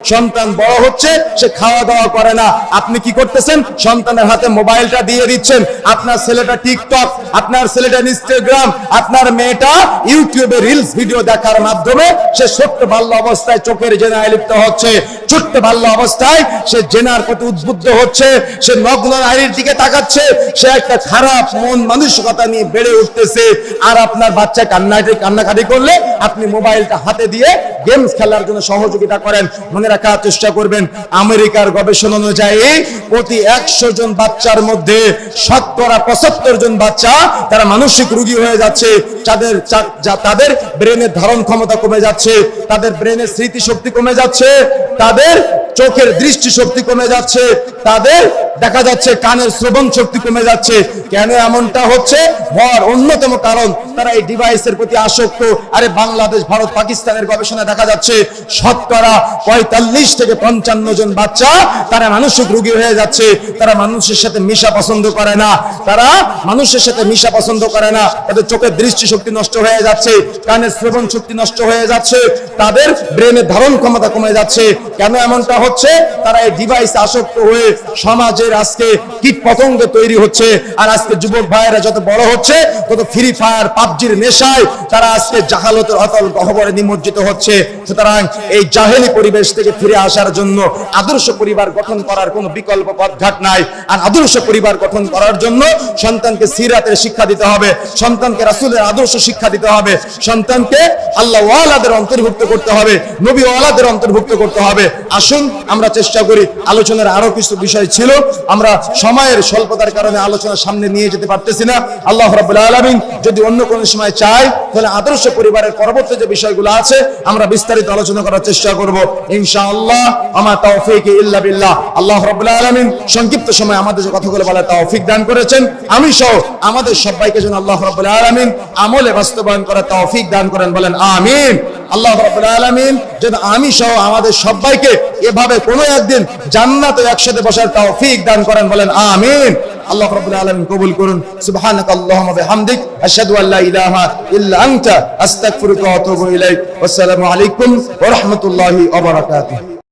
সন্তান বড় হচ্ছে, সে খাওয়া দাওয়া করে না, আপনি কি করতেছেন? সন্তানের হাতে মোবাইলটা দিয়ে দিচ্ছেন। আপনার ছেলেটা টিকটক, আপনার ছেলেটা ইনস্টাগ্রাম, আপনার মেয়েটা ইউটিউবে রিলস ভিডিও দেখার মাধ্যমে সে ছোট্ট বাল্য অবস্থায় চোখের জেনায় লিপ্ত হচ্ছে। ছোট্ট বাল্য অবস্থায় সে জেনার প্রতি উদ্বুদ্ধ হচ্ছে, সে নগ্ন নারীর দিকে তাকাচ্ছে, সে একটা খারাপ মন মানসিকতা নিয়ে বেড়ে উঠতেছে। আর আপনার বাচ্চা কান্নাকাটি করলে আপনি মোবাইলটা হাতে দিয়ে গেমস খেলার জন্য সহযোগিতা করেন। মনে রাখার চেষ্টা করবেন, আমেরিকার গবেষণা অনুযায়ী প্রতি 100 জন বাচ্চার মধ্যে 75 জন বাচ্চা তারা মানসিক রোগী হয়ে যাচ্ছে। তাদের ব্রেনের ধারণ ক্ষমতা কমে যাচ্ছে, তাদের ব্রেনের স্মৃতিশক্তি কমে যাচ্ছে, তাদের চোখের দৃষ্টি শক্তি কমে যাচ্ছে, তাদের দেখা যাচ্ছে কানের শ্রবণ শক্তি কমে যাচ্ছে। কেন এমনটা হচ্ছে? হওয়ার অন্যতম কারণ তারা এই ডিভাইসের প্রতি আসক্ত। আরে বাংলাদেশ, ভারত, পাকিস্তানের গবেষণা দেখা যাচ্ছে 45 থেকে 55 জন বাচ্চা তারা মানসিক রোগী হয়ে যাচ্ছে। তারা মানুষের সাথে মিশা পছন্দ করে না, তারা মানুষের সাথে মিশা পছন্দ করে না, তাদের চোখের দৃষ্টি শক্তি নষ্ট হয়ে যাচ্ছে, কানের শ্রবণ শক্তি নষ্ট হয়ে যাচ্ছে, তাদের ব্রেনের ধারণ ক্ষমতা কমে যাচ্ছে। কেন এমনটা হচ্ছে? তারা এই ডিভাইসে আসক্ত হয়ে সমাজের আজকে কীট পতঙ্গ তৈরি হচ্ছে। আর আজকে যুবক ভাইয়েরা যত বড় হচ্ছে তত ফ্রি ফায়ার, পাবজির নেশায় তারা আজকে জাহালতের অতল গহ্বরে নিমজ্জিত হচ্ছে। সুতরাং এই জাহেলি পরিবেশ থেকে ফিরে আসার জন্য আদর্শ পরিবার গঠন করার কোনো বিকল্প পথঘাট নাই। আর আদর্শ পরিবার গঠন করার জন্য সন্তানকে সিরাতের শিক্ষা দিতে হবে, সন্তানকে রাসূলের আদর্শ শিক্ষা দিতে হবে, সন্তানকে আল্লাহ ওয়ালাদের অন্তর্ভুক্ত করতে হবে, নবী ওয়ালাদের অন্তর্ভুক্ত করতে হবে। আসুন আমরা চেষ্টা করি। আলোচনার আরো কিছু বিষয় ছিল, আমরা সময়ের স্বল্পতার কারণে আলোচনা সামনে নিয়ে যেতে পারতেছি না। আল্লাহ রাব্বুল আলামিন যদি অন্য কোনো সময় চায় তাহলে আদর্শ পরিবারের পরবর্তী যে বিষয়গুলো আছে আমরা বিস্তারিত আলোচনা করার চেষ্টা করব ইনশাআল্লাহ। আমা তাওফীক ইল্লা বিল্লাহ। আল্লাহ রাব্বুল আলামিন সংক্ষিপ্ত সময় আমাদের যে কথাগুলো বলার তৌফিক দান করেছেন, আমি সহ আমাদের সবাইকে যেন আল্লাহ রাব্বুল আলামিন আমলে বাস্তবায়ন করার তৌফিক দান করেন, বলেন আমিন। আল্লাহ রাব্বুল আলামিন যেন আমি সহ আমাদের সবাইকে এভাবে কোনো একদিন জান্নাতে একসাথে বসার তৌফিক দান করেন, বলেন আমিন। আল্লাহ রাব্বুল আলামিন কবুল করুন। সুবহানাকা আল্লাহুম্মা ওয়া বিহামদিক আশহাদু আল্লা ইলাহা ইল্লা আনতা আস্তাগফিরুকা ওয়া আতুবু ইলাইক। আসসালামু আলাইকুম ওয়া রাহমাতুল্লাহি ওয়া বারাকাতুহু।